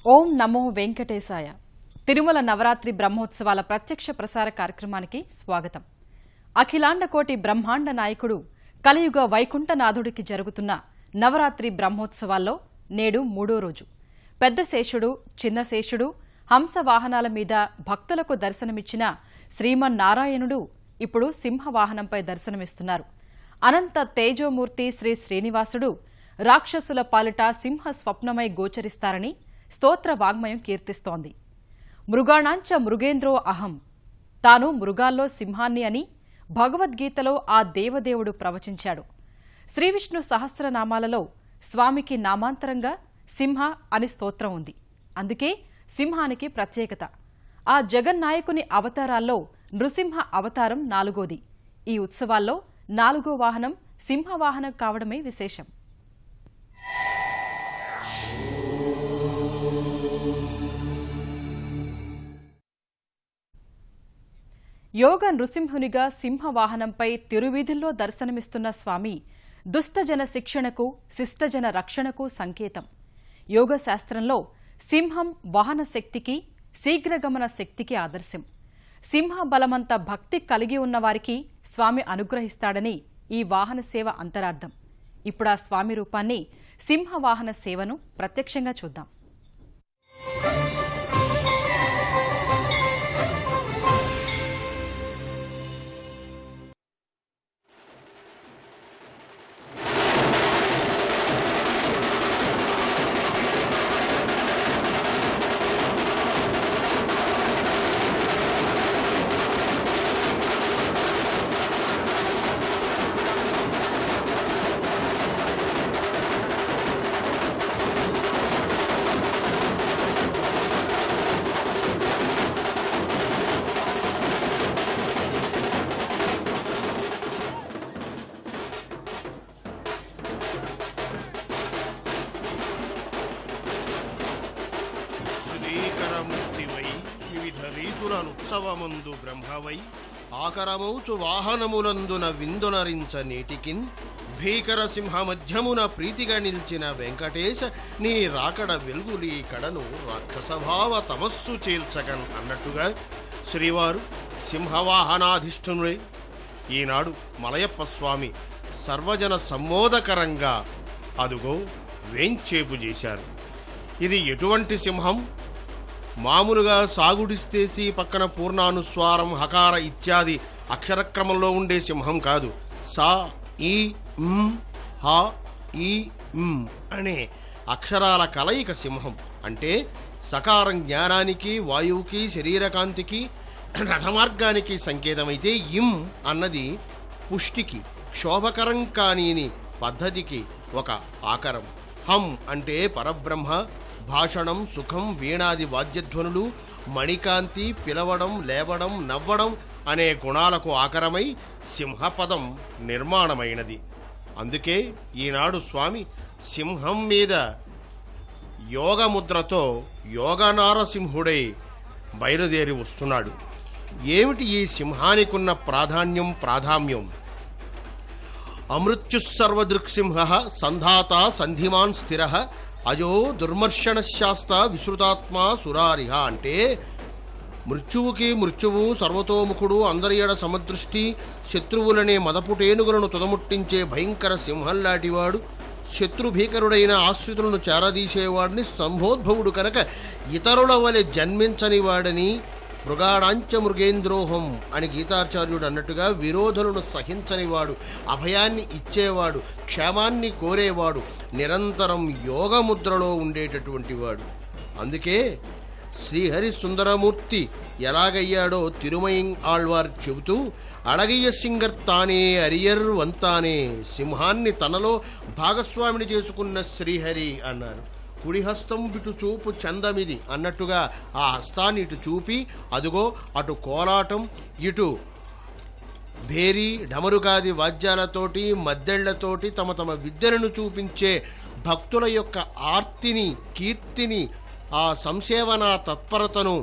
ఓం నమో వెంకటేశాయ. తిరుమల నవరాత్రి బ్రహ్మోత్సవాల ప్రత్యక్ష ప్రసార కార్యక్రమానికి స్వాగతం. అఖిలాండ కోటి బ్రహ్మాండ నాయకుడు కలియుగ వైకుంఠనాథుడికి జరుగుతున్న నవరాత్రి బ్రహ్మోత్సవాల్లో నేడు మూడో రోజు. పెద్ద శేషుడు, చిన్న శేషుడు, హంస వాహనాల మీద భక్తులకు దర్శనమిచ్చిన శ్రీమన్నారాయణుడు ఇప్పుడు సింహవాహనంపై దర్శనమిస్తున్నారు. అనంత తేజోమూర్తి శ్రీ శ్రీనివాసుడు రాక్షసుల పాలిట సింహ స్వప్నమై గోచరిస్తారని స్తోత్ర వాగ్మయం కీర్తిస్తోంది. మృగాణాంచ మృగేంద్రో అహం, తాను మృగాల్లో సింహాన్ని అని భగవద్గీతలో ఆ దేవదేవుడు ప్రవచించాడు. శ్రీవిష్ణు సహస్రనామాలలో స్వామికి నామాంతరంగా సింహ అని స్తోత్రం ఉంది. అందుకే సింహానికి ప్రత్యేకత. ఆ జగన్నాయకుని అవతారాల్లో నృసింహ అవతారం 4గోది. ఈ ఉత్సవాల్లో 4గో వాహనం సింహవాహనం కావడమే విశేషం. యోగ నృసింహునిగా సింహవాహనంపై తిరువీధుల్లో దర్శనమిస్తున్న స్వామి దుష్టజన శిక్షణకు, శిష్టజన రక్షణకు సంకేతం. యోగ శాస్త్రంలో సింహం వాహన శక్తికి, శీఘ్రగమన శక్తికి ఆదర్శం. సింహ బలమంత భక్తి కలిగి ఉన్నవారికి స్వామి అనుగ్రహిస్తాడని ఈ వాహన సేవ అంతరార్థం. ఇప్పుడు ఆ స్వామి రూపాన్ని, సింహవాహన సేవను ప్రత్యక్షంగా చూద్దాం. ఉత్సవముందు బ్రహ్మవై ఆకరమౌచు వాహనములందున విందునరించ నేటికిన్ భీకర సింహ మధ్యమున ప్రీతిగా నిల్చిన వెంకటేశ నీ రాకడ వెలుగులీ కడను రాక్షసభావ తమస్సు చేల్చగన్ అన్నట్టుగా శ్రీవారు సింహవాహనాధిష్ఠునుడే ఈనాడు మలయప్ప స్వామి సర్వజన సమ్మోదకరంగా అదుగో వేంచేపు చేశారు. ఇది ఎటువంటి సింహం? మామూలుగా సాగుడిస్తేసి పక్కన పూర్ణానుస్వారం, హకార ఇత్యాది అక్షరక్రమంలో ఉండే సింహం కాదు. సా, ఈ, హ, ఈ, అనే అక్షరాల కలయిక సింహం. అంటే సకారం జ్ఞానానికి, వాయువుకి, శరీరకాంతికి, రథమార్గానికి సంకేతమైతే ఇం అన్నది పుష్టికి, క్షోభకరం కానీని పద్ధతికి ఒక ఆకరం. హం అంటే పరబ్రహ్మ, భాషణం, సుఖం, వీణాది వాద్యధ్వనులు, మణికాంతి, పిలవడం, లేవడం, నవ్వడం అనే గుణాలకు ఆకరమై సింహపదం నిర్మాణమైనది. అందుకే ఈనాడు స్వామి సింహం మీద యోగముద్రతో యోగనారసింహుడై బయలుదేరి వస్తున్నాడు. ఏమిటి ఈ సింహానికున్న ప్రాధామ్యం? అమృత్యుసర్వదృక్సింహ సంధాత సంధిమాన్ స్థిర అజో దుర్మర్షణ శాస్త విశ్రుతాత్మా సురారిహ. అంటే మృత్యువు సర్వతోముఖుడు, అందరి ఎడ సమదృష్టి, శత్రువులనే మదపుటేనుగులను తుదముట్టించే భయంకర సింహంలాంటివాడు, శత్రుభీకరుడైన ఆశ్రితులను చేరదీసేవాడిని, సంభోద్భవుడు కనుక ఇతరుల వలె జన్మించని వాడని, మృగాణాంచ మృగేంద్రోహం అని గీతాచార్యుడు అన్నట్టుగా విరోధులను సహించనివాడు, అభయాన్ని ఇచ్చేవాడు, క్షేమాన్ని కోరేవాడు, నిరంతరం యోగముద్రలో ఉండేటటువంటి వాడు. అందుకే శ్రీహరి సుందరమూర్తి ఎలాగయ్యాడో తిరుమయం ఆళ్వార్ చెబుతూ, అళగియ సింగర్ తానే అరియర్ వంతానే, సింహాన్ని తనలో భాగస్వామిని చేసుకున్న శ్రీహరి అన్నారు. కుడి హస్తం ఇటు చూపు చందమిది అన్నట్టుగా ఆ హస్తాన్ని ఇటు చూపి, అదుగో అటు కోలాటం, ఇటు భేరీ, ఢమరుగాది వాద్యాలతోటి, మద్దెళ్లతోటి తమ విద్యలను చూపించే భక్తుల యొక్క ఆర్తిని, కీర్తిని, ఆ సంసేవన తత్పరతను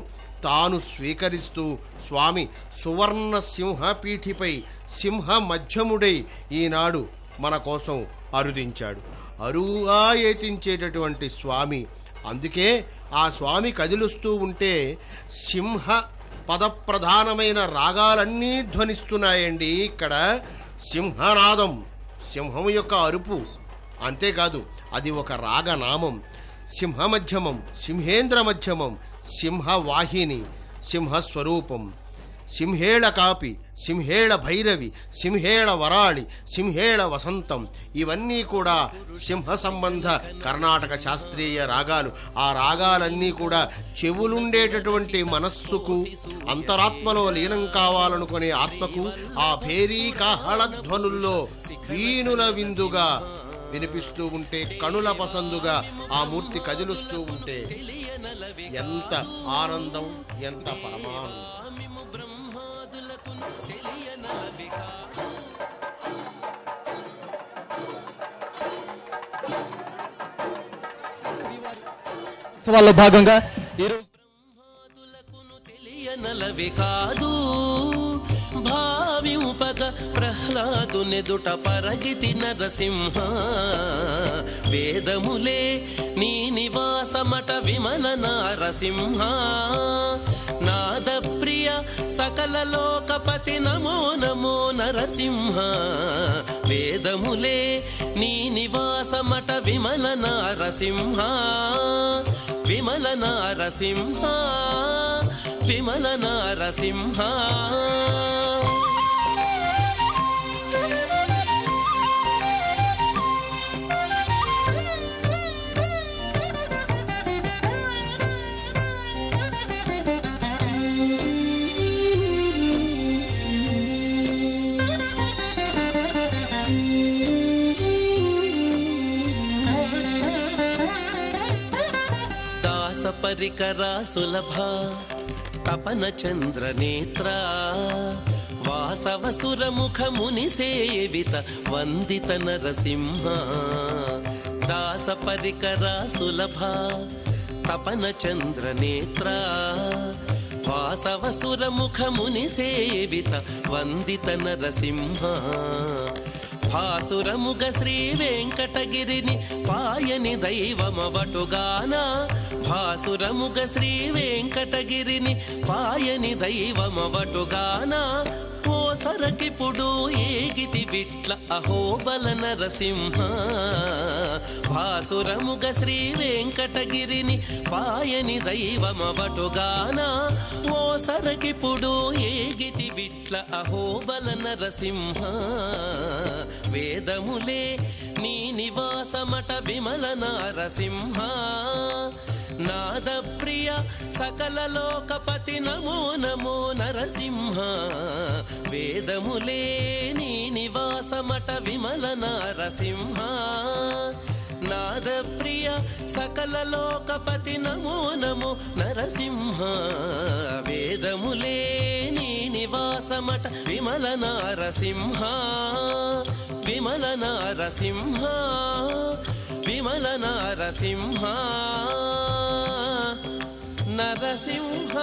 తాను స్వీకరిస్తూ స్వామి సువర్ణ సింహపీఠిపై సింహ మధ్యముడై ఈనాడు మన కోసం అరుదించాడు. అరువుగా ఏతించేటటువంటి స్వామి అందుకే ఆ స్వామి కదిలుస్తూ ఉంటే సింహ పదప్రధానమైన రాగాలన్నీ ధ్వనిస్తున్నాయండి. ఇక్కడ సింహనాదం, సింహం యొక్క అరుపు. అంతేకాదు అది ఒక రాగనామం. సింహమధ్యమం, సింహేంద్ర మధ్యమం, సింహవాహిని, సింహస్వరూపం, సింహేళ కాపి, సింహేళ భైరవి, సింహేళ వరాళి, సింహేళ వసంతం, ఇవన్నీ కూడా సింహ సంబంధ కర్ణాటక శాస్త్రీయ రాగాలు. ఆ రాగాలన్నీ కూడా చెవులుండేటటువంటి మనస్సుకు, అంతరాత్మలో లీనం కావాలనుకునే ఆత్మకు ఆ భేరీ కాహళ ధ్వనుల్లో వీణుల విందుగా వినిపిస్తూ ఉంటే, కనుల పసందుగా ఆ మూర్తి కదిలుస్తూ ఉంటే ఎంత ఆనందం, ఎంత పరమానందం. వాళ్ళ భాగంగా ఈరోజు తెలియనలవి కాదు భావింపక ప్రహ్లాదునెదుట పరగితి నరసింహ వేదములే నీ నివాసమట విమల నారసింహ నాద ప్రియ సకల లోకపతి నమో నమో నరసింహ వేదములే నీ నివాసమట విమల నారసింహ విమల నారసింహ విమల నారసింహ. దాస పరికరా సులభ తపన చంద్ర నేత్ర వాసవసుర ముఖ ముని సేవిత వందిత నరసింహ దాస పరికరా సులభ తపన చంద్ర నేత్ర వాసవసుర ముఖ ముని సేవిత వందిత నరసింహ భాసురముగ శ్రీ వెంకటగిరిని పాయని దైవమవటుగాన భాసురముగ శ్రీ వెంకటగిరిని పాయని దైవమవటుగాన ఓ సరకిపుడు ఏగితి బిట్ల అహోబల నరసింహ భాసురముగ శ్రీ వెంకటగిరిని పాయని దైవమవటుగాన ఓ సరకిపుడు ఏగితి బిట్ల అహోబల నరసింహ వేదములే నీ నివాసమట విమల నారసింహ నాద ప్రియ సకల లోకపతి నమో నమో నరసింహ వేదములే నీ నివాసమట విమల నారసింహ నాద ప్రియ సకల లోకపతి నమో నమో నరసింహ వేదములే నీ నివాసమట విమల నారసింహ విమల నారసింహ విమల నారసింహ నరసింహ.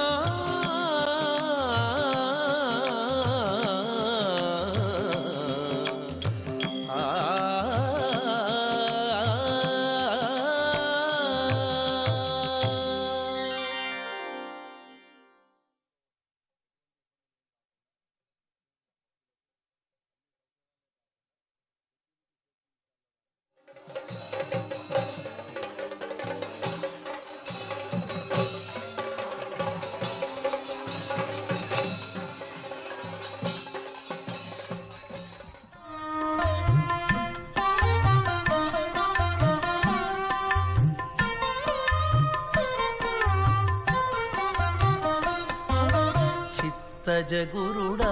చిత్తజగురుడా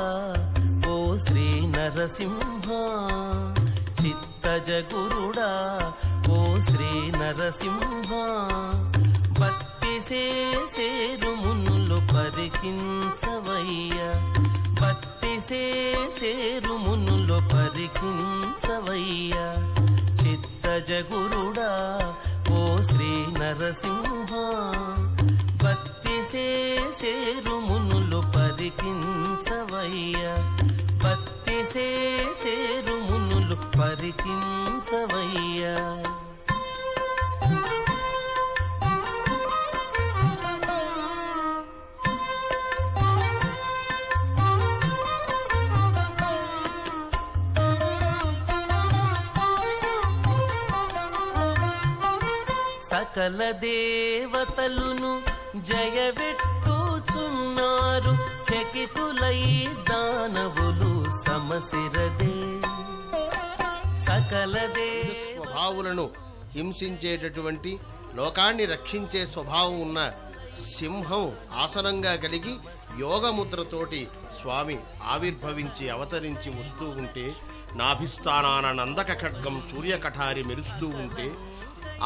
ఓ శ్రీ నరసింహ చిత్తజగురుడా ఓ శ్రీ నరసింహ భక్తి సేరు మునులు పరికించవయ్య భక్తి సేరు మునులు పరికించవయ్య చిత్తజగురుడా ఓ శ్రీ నరసింహ భక్తి సేరు మునులు పరికించవయ్య భక్తి సేరు మునులు పరికించవయ్య సకల దేవతలును జయవెట్టుచున్నారు చకితులై దానవులు సమసిరదే సకల స్వభావులను హింసించేటటువంటి లోకాన్ని రక్షించే స్వభావం ఉన్న సింహం ఆసనంగా కలిగి యోగముద్రతోటి స్వామి ఆవిర్భవించి అవతరించి వస్తూ ఉంటే నాభిస్థానాన నందక ఖడ్గం సూర్యకఠారి మెరుస్తూ ఉంటే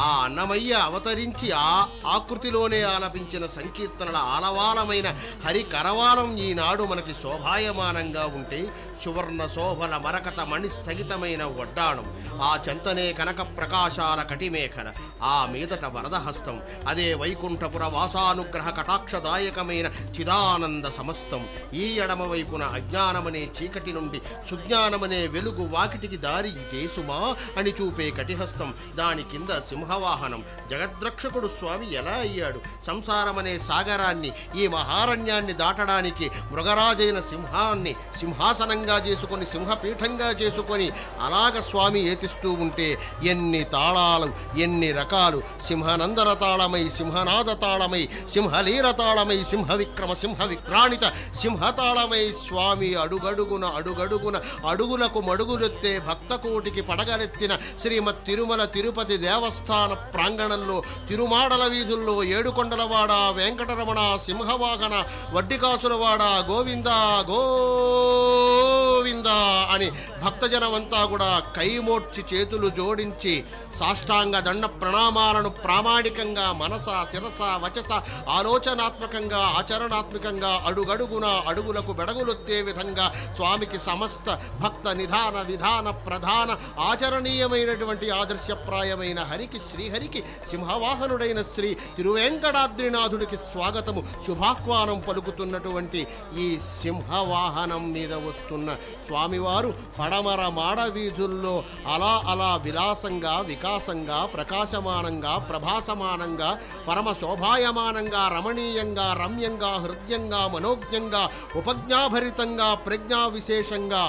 ఆ అన్నమయ్య అవతరించి ఆ ఆకృతిలోనే ఆలపించిన సంకీర్తనల ఆలవాలమైన హరి కరవాలం ఈనాడు మనకి శోభాయమానంగా ఉంటే సువర్ణ శోభల మరకత మణి స్థగితమైన వడ్డాణం ఆ చెంతనే కనక ప్రకాశాల కటిమేఖల ఆ మీదట వరదహస్తం అదే వైకుంఠపుర వాసానుగ్రహ కటాక్షదాయకమైన చిదానంద సమస్తం ఈ ఎడమ వైపున అజ్ఞానమనే చీకటి నుండి సుజ్ఞానమనే వెలుగు వాకిటికి దారి ఇటేసుమా అని చూపే కటిహస్తం దాని కింద సింహవాహనం జగద్రక్షకుడు స్వామి ఎలా అయ్యాడు సంసారమనే సాగరాన్ని ఈ మహారణ్యాన్ని దాటడానికి మృగరాజైన సింహాన్ని సింహాసనంగా చేసుకొని సింహపీఠంగా చేసుకొని అలాగ స్వామి ఏతిస్తూ ఉంటే ఎన్ని తాళాలు ఎన్ని రకాలు సింహనందన తాళమై సింహనాద తాళమై సింహలీల తాళమై సింహ విక్రమ సింహ విక్రాణిత సింహతాళమై స్వామి అడుగడుగున అడుగడుగున అడుగులకు మడుగులెత్తే భక్తకోటికి పడగలెత్తిన శ్రీమత్ తిరుమల తిరుపతి దేవస్థాన ప్రాంగణంలో తిరుమాడల వీధుల్లో ఏడుకొండలవాడ వెంకటరమణ సింహవాహన వడ్డికాసులవాడ గోవింద గోవింద అని భక్తజనమంతా కూడా కైమోడ్చి చేతులు జోడించి సాష్టాంగ దండ ప్రణామాలను ప్రామాణికంగా మనస శిరస వచస ఆలోచనాత్మకంగా ఆచరణాత్మకంగా అడుగడుగున అడుగులకు బెడగులొత్తే విధంగా స్వామికి సమస్త భక్త నిధాన విధాన ప్రధాన ఆచరణీయమైనటువంటి ఆదర్శప్రాయమైన హరికి శ్రీహరికి సింహవాహనుడైన శ్రీ తిరువేంకటాద్రినాథుడికి స్వాగతము శుభాహ్వానం పలుకుతున్నటువంటి ఈ సింహవాహనం మీద వస్తున్న స్వామివారు పడమర మాడ వీధుల్లో అలా అలా విలాసంగా వికాసంగా ప్రకాశమానంగా ప్రభాసమానంగా పరమ శోభాయమానంగా రమణీయంగా రమ్యంగా హృదయంగా మనోజ్ఞంగా ఉపజ్ఞాభరితంగా ప్రజ్ఞా విశేషంగా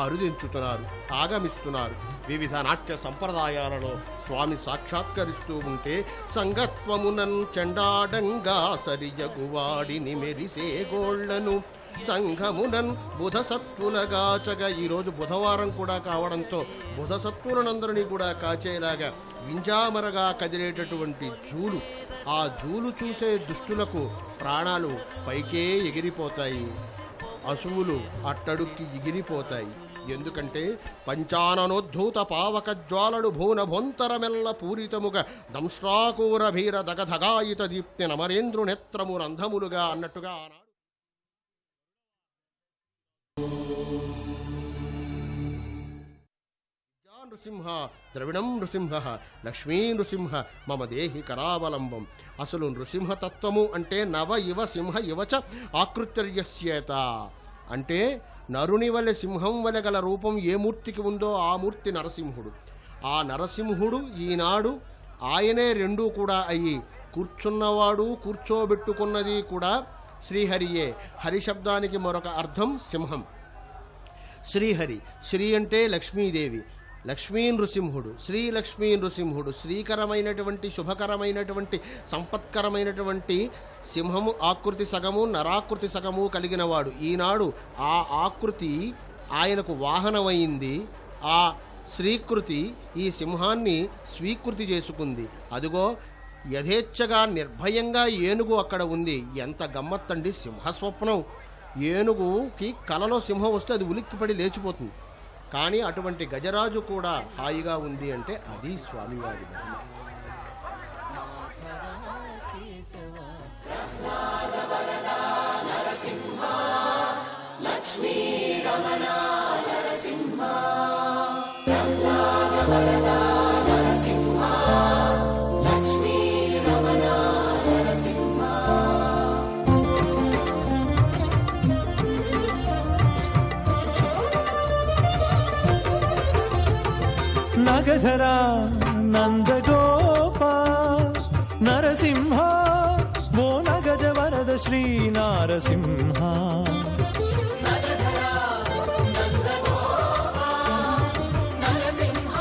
అరుదించుతున్నారు ఆగమిస్తున్నారు వివిధ నాట్య సంప్రదాయాలలో స్వామి సాక్షాత్కరిస్తూ ఉంటే సంగత్వమునన్ చండాడంగా సరియగువాడిని మెరిసే గోళ్లను సంఘమునన్ బుధసత్వులగాచగా ఈరోజు బుధవారం కూడా కావడంతో బుధసత్వులనందరినీ కూడా కాచేలాగా వింజామరగా కదిలేటటువంటి జూలు ఆ జూలు చూసే దుష్టులకు ప్రాణాలు పైకే ఎగిరిపోతాయి అసువులు అట్టడుక్కి ఎగిరిపోతాయి ఎందుకంటే పంచాననోద్ధూత పావక జ్వాలలు భూనభొంతరమెల్ల పూరితముగా దంశ్రాకూర భీర దగధగాయిత దీప్తి నమరేంద్రు నేత్రము రంధములుగా అన్నట్టుగా నృసింహ ద్రవిణం నృసింహ లక్ష్మీ నృసింహ మమ దేహి కరావలంబం. అసలు నృసింహతత్వము అంటే నవ ఇవ సింహ ఇవచ ఆకృత్యర్యస్యేత అంటే నరుని వలె సింహం వలె గల రూపం ఏ మూర్తికి ఉందో ఆ మూర్తి నరసింహుడు. ఆ నరసింహుడు ఈనాడు ఆయనే రెండూ కూడా అయ్యి కూర్చున్నవాడు కూర్చోబెట్టుకున్నది కూడా శ్రీహరియే. హరి శబ్దానికి మరొక అర్థం సింహం. శ్రీహరి, శ్రీ అంటే లక్ష్మీదేవి, లక్ష్మీ నృసింహుడు, శ్రీ లక్ష్మీ నృసింహుడు, శ్రీకరమైనటువంటి శుభకరమైనటువంటి సంపత్కరమైనటువంటి సింహము ఆకృతి సగము నరాకృతి సగము కలిగినవాడు. ఈనాడు ఆ ఆకృతి ఆయనకు వాహనమైంది. ఆ శ్రీకృతి ఈ సింహాన్ని స్వీకృతి చేసుకుంది. అదిగో యథేచ్ఛగా నిర్భయంగా ఏనుగు అక్కడ ఉంది. ఎంత గమ్మత్తండి సింహస్వప్నం. ఏనుగుకి కలలో సింహం వస్తే అది ఉలిక్కిపడి లేచిపోతుంది. కానీ అటువంటి గజరాజు కూడా హాయిగా ఉంది అంటే అది స్వామివారి మహిమ. నగధరా నందగోప నరసింహ ఓ నగజ వరద శ్రీ నారసింహ. నరసింహ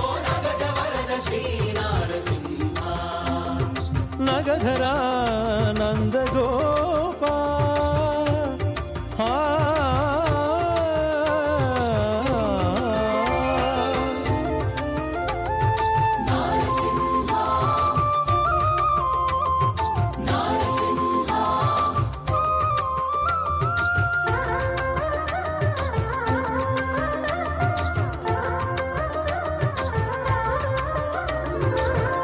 ఓ నగజ వరద శ్రీ నారసింహ. నగధరా నందగోపా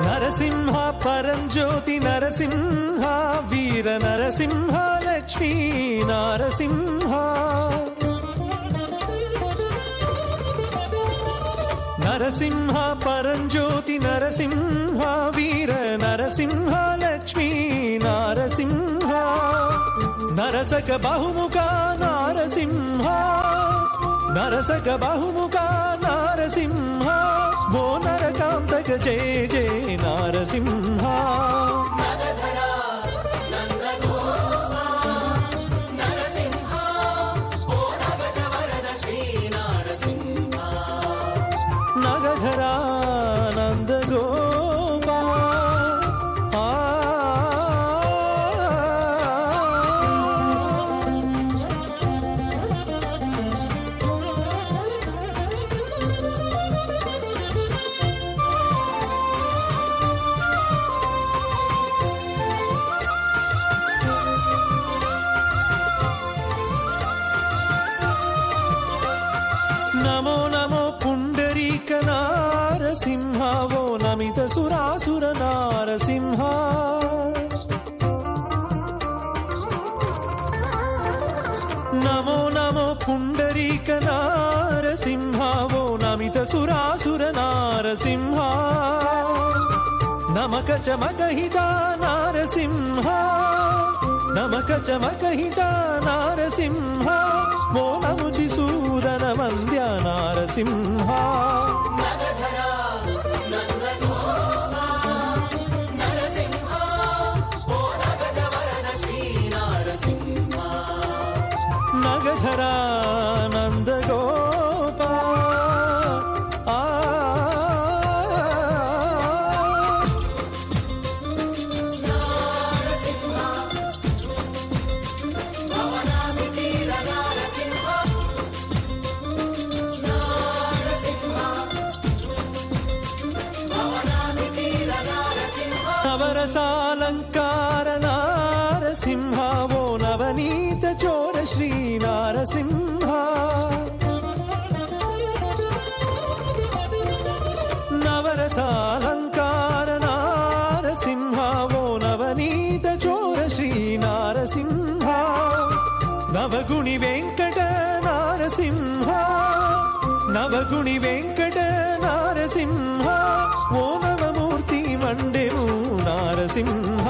నరసింహ పరంజ్యోతి నరసింహ వీర నరసింహ లక్ష్మీ నరసింహ నరసింహ పరంజ్యోతి నరసింహ వీర నరసింహ లక్ష్మీ నరసింహ నరసక బహుముఖ నరసింహ నరసక బహుముఖ నరసింహ ఓ నరకాంతక జయ జయ నరసింహ నగధరా నందగోపా నమో నమో పుండరీక నారసింహ ఓ నమిత సురాసుర నారసింహ నమో నమో పుండరీక నారసింహ ఓ నమిత సురాసుర నారసింహ నమక చమకహిత నారసింహ నమక చమకహిత నారసింహ ఓ నముచి సూదన వంద్య నారసింహ నగధరా నందగోపా నవరసాలంకార నారసింహ ఓ నవనీత చోర శ్రీ నారసింహ నవరసాలంకార నారసింహ ఓ నవనీత చోర శ్రీ నారసింహ నవగుణి వెంకట నారసింహ నవగుణి వెంకట నారసింహ ఓ నవమూర్తి మండెము నారసింహ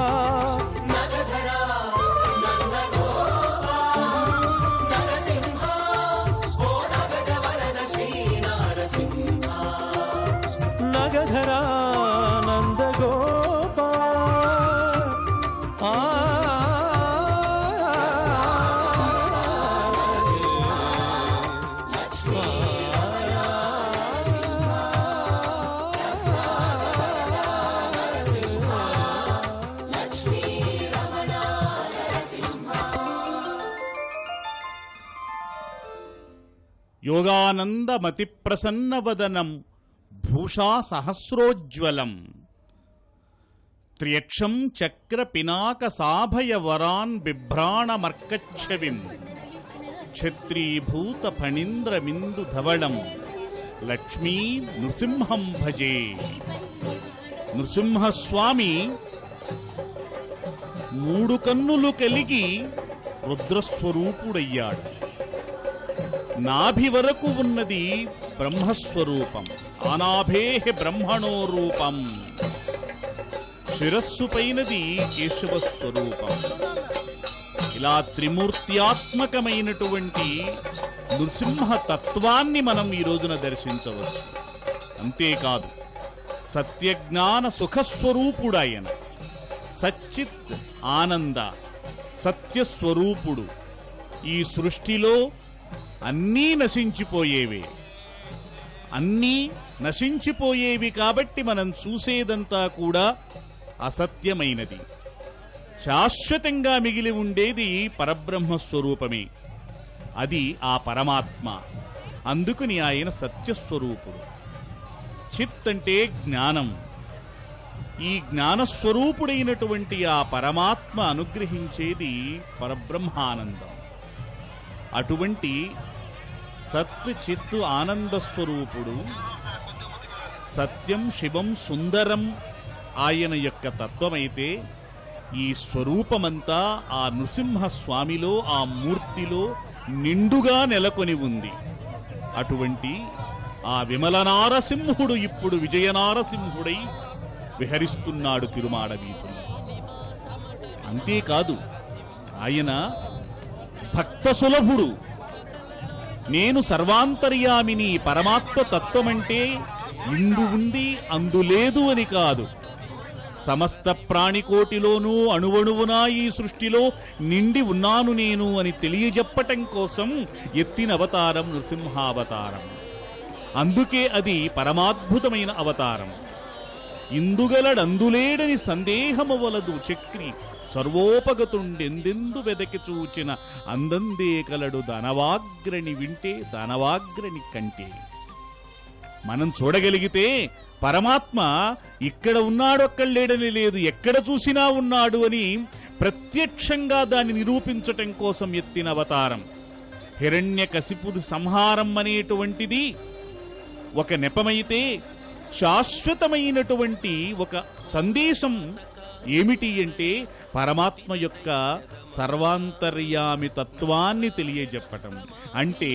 నగధరా నందగోపా యోగానందమతి ప్రసన్నవదనం భూషా సహస్రోజ్వలం త్ర్యక్షం చక్ర పినాక సాభయ వరాన్ బిభ్రాణమర్కచ్ఛవిం క్షత్రీభూత ఫణీంద్రమిందు ధవళం లక్ష్మీ నృసింహం భజే. నృసింహస్వామి మూడు కన్నులు కలిగి రుద్రస్వరూపుడయ్యాడు. నాభి వరకు ఉన్నది బ్రహ్మస్వరూపం, అనాభేహ బ్రహ్మణో రూపం. శిరస్సు పైనది కేశవస్వరూపం. ఇలా త్రిమూర్త్యాత్మకమైనటువంటి నృసింహ తత్వాన్ని మనం ఈ రోజున దర్శించవచ్చు. అంతేకాదు సత్యజ్ఞాన సుఖస్వరూపుడాయన, సచ్చిత్ ఆనంద సత్యస్వరూపుడు. ఈ సృష్టిలో అన్నీ నశించిపోయేవే, అన్నీ నశించిపోయేవి కాబట్టి మనం చూసేదంతా కూడా అసత్యమైనది. శాశ్వతంగా మిగిలి ఉండేది పరబ్రహ్మస్వరూపమే. అది ఆ పరమాత్మ. అందుకని ఆయన సత్యస్వరూపుడు. చిత్ అంటే జ్ఞానం. ఈ జ్ఞానస్వరూపుడైనటువంటి ఆ పరమాత్మ అనుగ్రహించేది పరబ్రహ్మానందం. అటువంటి సత్ చిత్తు ఆనంద స్వరూపుడు, సత్యం శివం సుందరం ఆయన యొక్క తత్వమైతే, ఈ స్వరూపమంతా ఆ నృసింహస్వామిలో, ఆ మూర్తిలో నిండుగా నెలకొని ఉంది. అటువంటి ఆ విమల నారసింహుడు ఇప్పుడు విజయనారసింహుడై విహరిస్తున్నాడు తిరుమాడ వీధుల్లో. అంతేకాదు, ఆయన భక్త సులభుడు. నేను సర్వాంతర్యామిని, పరమాత్మ తత్వమంటే ఇందు ఉంది అందు లేదు అని కాదు. సమస్త ప్రాణికోటిలోనూ అణువణువునా ఈ సృష్టిలో నిండి ఉన్నాను నేను అని తెలియజెప్పటం కోసం ఎత్తిన అవతారం నృసింహావతారం. అందుకే అది పరమాద్భుతమైన అవతారం. ఇందుగలడందులేడని సందేహమవలదు చక్రి, సర్వోపగతుండెందెందు వెదకి చూచిన అందందే కలడు దానవాగ్రని వింటే దానవాగ్రని కంటే. మనం చూడగలిగితే పరమాత్మ ఇక్కడ ఉన్నాడు, అక్కడ లేడని లేదు, ఎక్కడ చూసినా ఉన్నాడు అని ప్రత్యక్షంగా దాన్ని నిరూపించటం కోసం ఎత్తిన అవతారం. హిరణ్యకశిపుడు సంహారం అనేటువంటిది ఒక నెపమైతే, శాశ్వతమైనటువంటి ఒక సందేశం ఏమిటి అంటే పరమాత్మ యొక్క సర్వాంతర్యామి తత్వాన్ని తెలియజెప్పటం. అంటే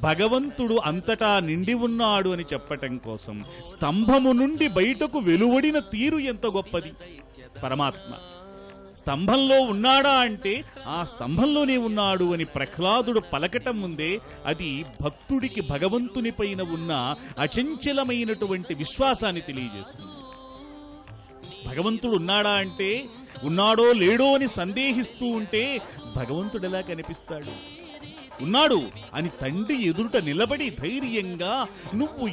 భగవంతుడు అంతటా నిండి ఉన్నాడు అని చెప్పటం కోసం స్తంభము నుండి బయటకు వెలువడిన తీరు ఎంత గొప్పది. పరమాత్మ స్తంభంలో ఉన్నాడా అంటే ఆ స్తంభంలోనే ఉన్నాడు అని ప్రహ్లాదుడు పలకటం ముందే అది భక్తుడికి భగవంతుని పైన ఉన్న అచంచలమైనటువంటి విశ్వాసాన్ని తెలియజేస్తుంది. భగవంతుడు ఉన్నాడా అంటే, ఉన్నాడో లేడో అని సందేహిస్తూ ఉంటే భగవంతుడు ఎలా కనిపిస్తాడు? ఉన్నాడు అని తండ్రి ఎదుట నిలబడి ధైర్యంగా నువ్వు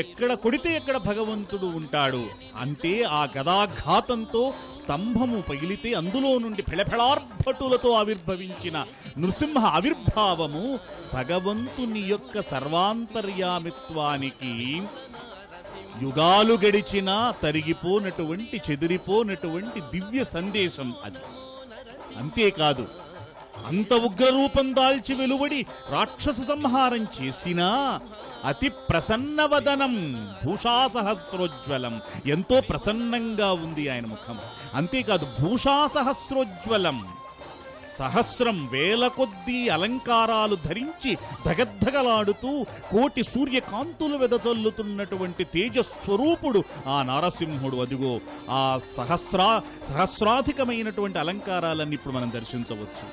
ఎక్కడ కొడితే ఎక్కడ భగవంతుడు ఉంటాడు అంటే, ఆ గదాఘాతంతో స్తంభము పగిలితే అందులో నుండి ఫెళఫెళార్భటులతో ఆవిర్భవించిన నృసింహ ఆవిర్భావము భగవంతుని యొక్క సర్వాంతర్యామిత్వానికి యుగాలు గడిచినా తరిగిపోనటువంటి, చెదిరిపోనటువంటి దివ్య సందేశం అది. అంతేకాదు, అంత ఉగ్రరూపం దాల్చి వెలువడి రాక్షస సంహారం చేసినా అతి ప్రసన్నవదనం భూషాసహస్రోజ్వలం, ఎంతో ప్రసన్నంగా ఉంది ఆయన ముఖం. అంతేకాదు, భూషాసహస్రోజ్వలం, సహస్రం వేల కొద్దీ అలంకారాలు ధరించి ధగద్ధగలాడుతూ కోటి సూర్యకాంతులు వెదజల్లుతున్నటువంటి తేజస్వరూపుడు ఆ నారసింహుడు. అదిగో ఆ సహస్రాధికమైనటువంటి అలంకారాలన్నీ ఇప్పుడు మనం దర్శించవచ్చు.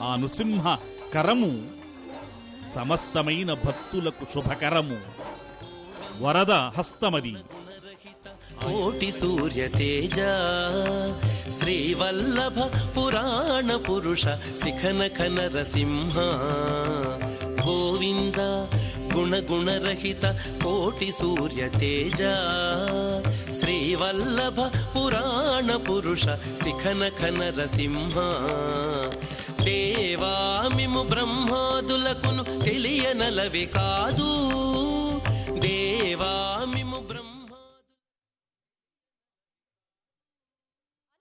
ఆ నృసింహ కరము సమస్తమైన భక్తులకు శుభకరము, వరద హస్తమది. కోటి సూర్య తేజ శ్రీవల్లభ పురాణ పురుష శిఖన ఖన నరసింహ గోవింద గుణగుణరహిత కోటి సూర్య తేజ శ్రీవల్లభ పురాణ పురుష శిఖన ఖన నరసింహ దేవామిము బ్రహ్మాదులకును తెలియనలవి కాదు